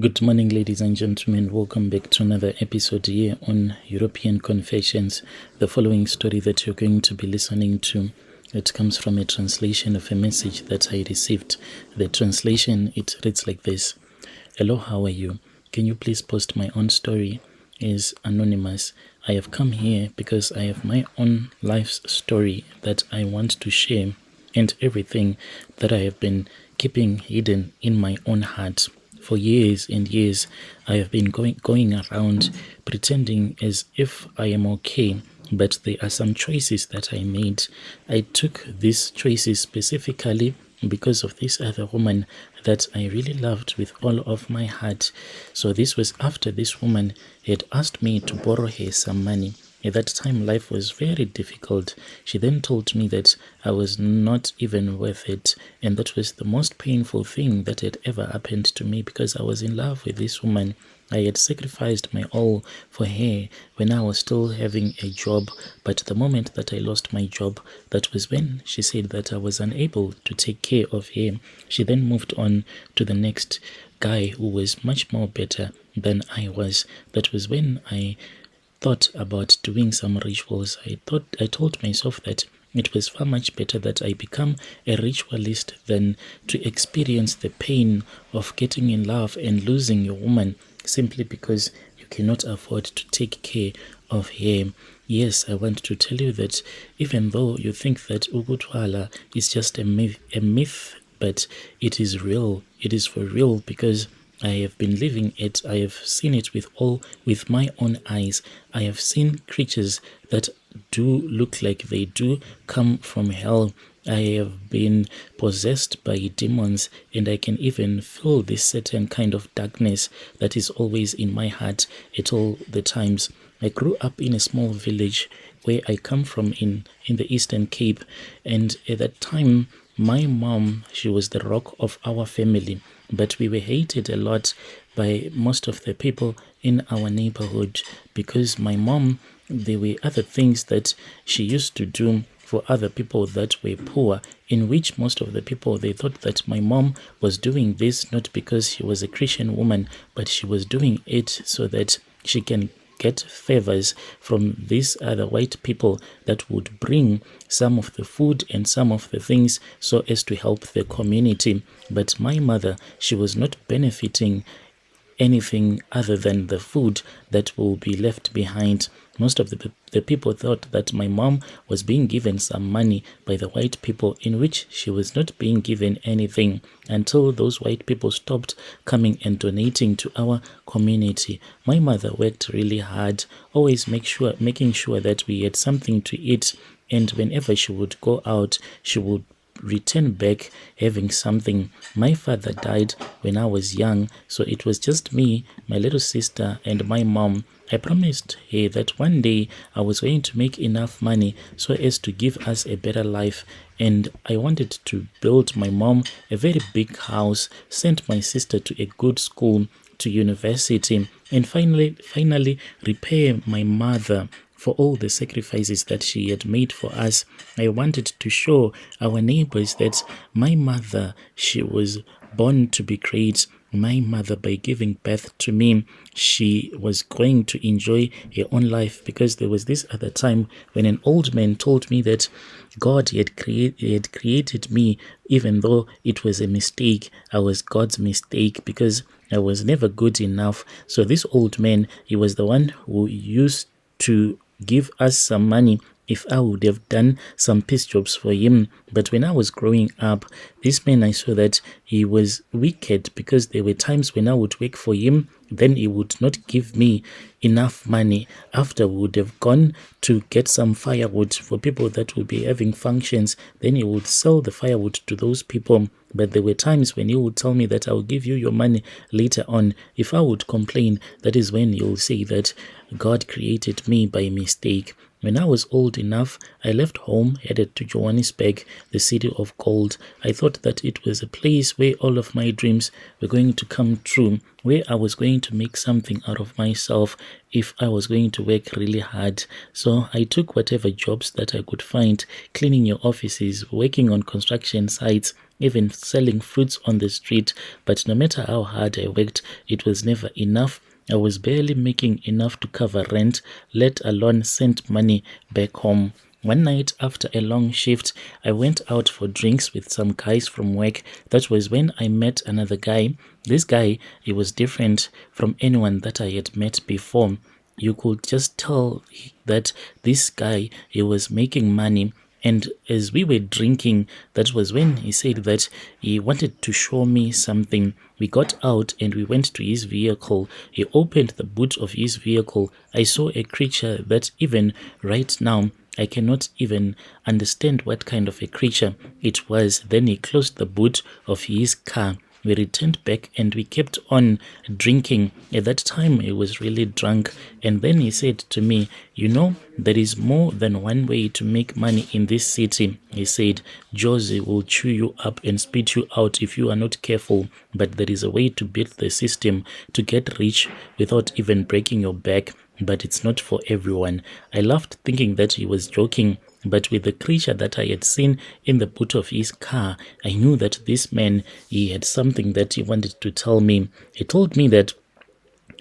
Good morning, ladies and gentlemen. Welcome back to another episode here on European Confessions. The following story that you're going to be listening to, it comes from a translation of a message that I received. The translation, it reads like this. Hello, how are you? Can you please post my own story? Is anonymous. I have come here because I have my own life's story that I want to share, and everything that I have been keeping hidden in my own heart. For years and years, I have been going around pretending as if I am okay, but there are some choices that I made. I took these choices specifically because of this other woman that I really loved with all of my heart. So this was after this woman had asked me to borrow her some money. At that time, life was very difficult. She then told me that I was not even worth it. And that was the most painful thing that had ever happened to me, because I was in love with this woman. I had sacrificed my all for her when I was still having a job. But the moment that I lost my job, that was when she said that I was unable to take care of her. She then moved on to the next guy who was much more better than I was. That was when I thought about doing some rituals. I told myself that it was far much better that I become a ritualist than to experience the pain of getting in love and losing your woman simply because you cannot afford to take care of her. Yes, I want to tell you that even though you think that Ukuthwala is just a myth, but it is real. It is for real, because I have been living it. I have seen it with my own eyes. I have seen creatures that do look like they do come from hell. I have been possessed by demons, and I can even feel this certain kind of darkness that is always in my heart at all the times. I grew up in a small village where I come from in the Eastern Cape, and at that time my mom, she was the rock of our family, but we were hated a lot by most of the people in our neighborhood because my mom, there were other things that she used to do for other people that were poor, in which most of the people, they thought that my mom was doing this not because she was a Christian woman, but she was doing it so that she can get favors from these other white people that would bring some of the food and some of the things so as to help the community. But my mother, she was not benefiting anything other than the food that will be left behind. Most of the people thought that my mom was being given some money by the white people, in which she was not being given anything until those white people stopped coming and donating to our community. My mother worked really hard, always making sure that we had something to eat, and whenever she would go out, she would return back having something. My father died when I was young, so it was just me, my little sister, and my mom. I promised her that one day I was going to make enough money so as to give us a better life, and I wanted to build my mom a very big house, send my sister to a good school, to university, and finally repay my mother for all the sacrifices that she had made for us. I wanted to show our neighbors that my mother, she was born to be great. My mother, by giving birth to me, she was going to enjoy her own life, because there was this other time when an old man told me that God had created me, even though it was a mistake. I was God's mistake because I was never good enough. So this old man, he was the one who used to give us some money if I would have done some piece jobs for him. But when I was growing up, this man, I saw that he was wicked, because there were times when I would work for him, then he would not give me enough money. After we would have gone to get some firewood for people that would be having functions, then he would sell the firewood to those people. But there were times when he would tell me that I will give you your money later on. If I would complain, that is when you'll say that God created me by mistake. When I was old enough, I left home, headed to Johannesburg, the city of gold. I thought that it was a place where all of my dreams were going to come true, where I was going to make something out of myself if I was going to work really hard. So I took whatever jobs that I could find, cleaning your offices, working on construction sites, even selling fruits on the street. But no matter how hard I worked, it was never enough. I was barely making enough to cover rent, let alone send money back home. One night after a long shift, I went out for drinks with some guys from work. That was when I met another guy. This guy, he was different from anyone that I had met before. You could just tell that this guy, he was making money. And as we were drinking, that was when he said that he wanted to show me something. We got out and we went to his vehicle. He opened the boot of his vehicle. I saw a creature that even right now, I cannot even understand what kind of a creature it was. Then he closed the boot of his car. We returned back and we kept on drinking. At that time, he was really drunk. And then he said to me, you know, there is more than one way to make money in this city. He said, Josie will chew you up and spit you out if you are not careful. But there is a way to beat the system, to get rich without even breaking your back. But it's not for everyone. I laughed thinking that he was joking. But with the creature that I had seen in the boot of his car, I knew that this man, he had something that he wanted to tell me. He told me that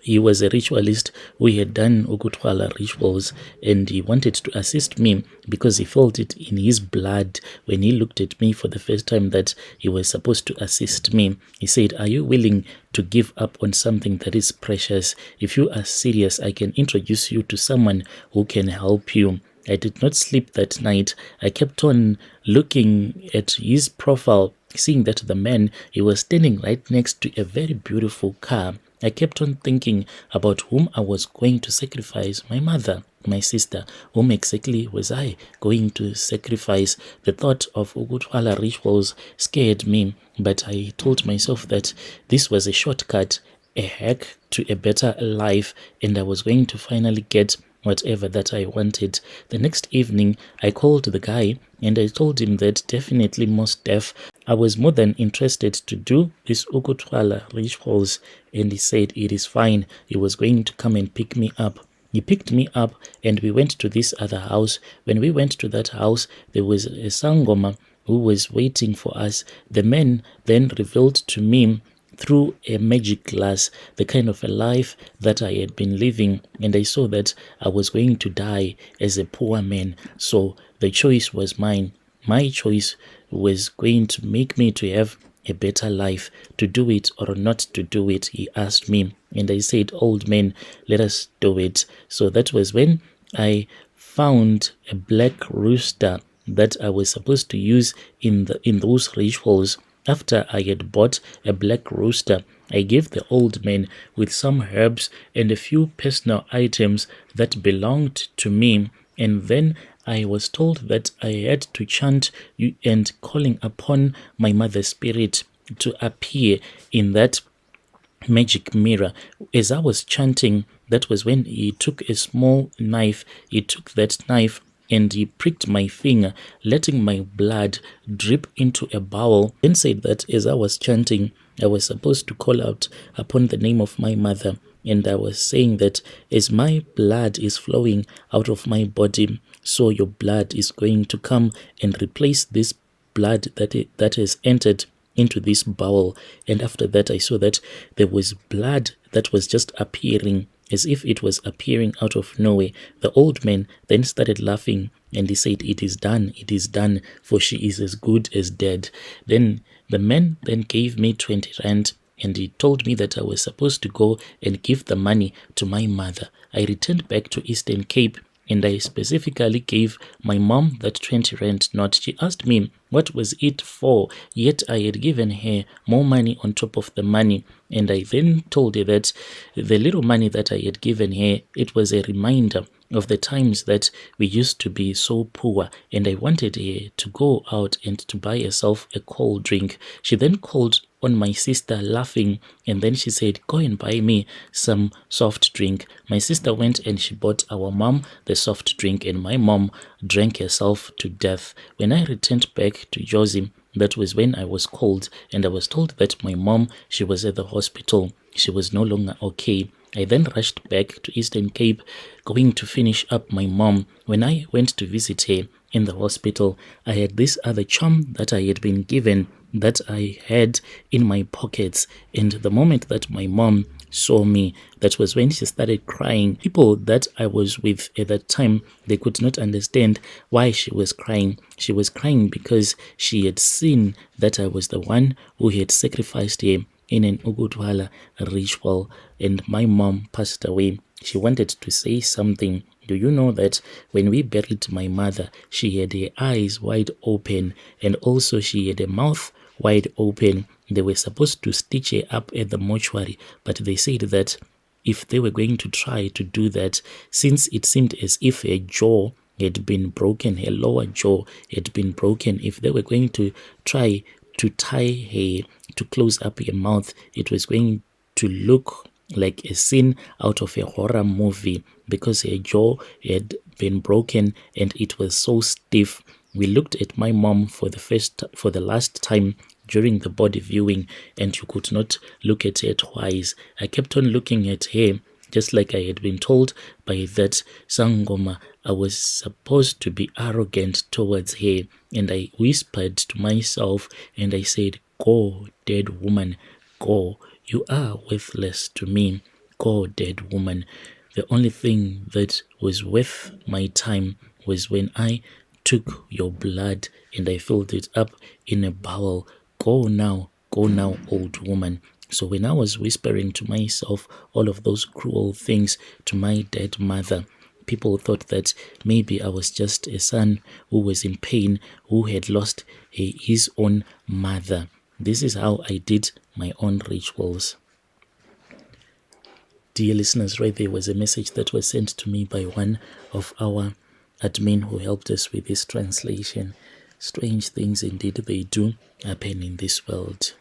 he was a ritualist who had done Ukuthwala rituals, and he wanted to assist me because he felt it in his blood when he looked at me for the first time that he was supposed to assist me. He said, are you willing to give up on something that is precious? If you are serious, I can introduce you to someone who can help you. I did not sleep that night. I kept on looking at his profile, seeing that the man, he was standing right next to a very beautiful car. I kept on thinking about whom I was going to sacrifice, my mother, my sister. Whom exactly was I going to sacrifice? The thought of Ukuthwala rituals scared me, but I told myself that this was a shortcut, a hack to a better life, and I was going to finally get whatever that I wanted. The next evening, I called the guy and I told him that definitely most deaf, I was more than interested to do this Ukuthwala rituals, and he said it is fine. He was going to come and pick me up. He picked me up and we went to this other house. When we went to that house, there was a sangoma who was waiting for us. The man then revealed to me through a magic glass the kind of a life that I had been living, and I saw that I was going to die as a poor man. So the choice was mine. My choice was going to make me to have a better life, to do it or not to do it. He asked me, and I said, old man, let us do it. So that was when I found a black rooster that I was supposed to use in those rituals. After I had bought a black rooster, I gave the old man with some herbs and a few personal items that belonged to me, and then I was told that I had to chant and calling upon my mother's spirit to appear in that magic mirror. As I was chanting, that was when he took a small knife. He took that knife and he pricked my finger, letting my blood drip into a bowl. Then said that as I was chanting, I was supposed to call out upon the name of my mother. And I was saying that as my blood is flowing out of my body, so your blood is going to come and replace this blood that has entered into this bowl. And after that, I saw that there was blood that was just appearing as if it was appearing out of nowhere. The old man then started laughing and he said, it is done, for she is as good as dead. Then the man then gave me 20 rand and he told me that I was supposed to go and give the money to my mother. I returned back to Eastern Cape and I specifically gave my mom that 20 rand note. She asked me what was it for, yet I had given her more money on top of the money. And I then told her that the little money that I had given her, it was a reminder of the times that we used to be so poor, and I wanted her to go out and to buy herself a cold drink. She then called on my sister laughing, and then she said, go and buy me some soft drink. My sister went and she bought our mom the soft drink, and my mom drank herself to death. When I returned back to Josie, that was when I was called and I was told that my mom, she was at the hospital. She was no longer okay. I then rushed back to Eastern Cape, going to finish up my mom. When I went to visit her, in the hospital, I had this other charm that I had been given that I had in my pockets. And the moment that my mom saw me, that was when she started crying. People that I was with at that time, they could not understand why she was crying. She was crying because she had seen that I was the one who had sacrificed her in an Ukuthwala ritual, and my mom passed away. She wanted to say something. Do you know that when we buried my mother, she had her eyes wide open, and also she had a mouth wide open. They were supposed to stitch her up at the mortuary, but they said that if they were going to try to do that, since it seemed as if her jaw had been broken, her lower jaw had been broken, if they were going to try to tie her to close up her mouth, it was going to look like a scene out of a horror movie because her jaw had been broken and it was so stiff. We looked at my mom for the last time during the body viewing, and you could not look at her twice. I kept on looking at her, just like I had been told by that Sangoma. I was supposed to be arrogant towards her, and I whispered to myself and I said, "Go, dead woman, go. You are worthless to me. Go, dead woman." The only thing that was worth my time was when I took your blood and I filled it up in a bowl. Go now, old woman. So when I was whispering to myself all of those cruel things to my dead mother, people thought that maybe I was just a son who was in pain, who had lost his own mother. This is how I did my own rituals. Dear listeners, right there was a message that was sent to me by one of our admin who helped us with this translation. Strange things indeed they do happen in this world.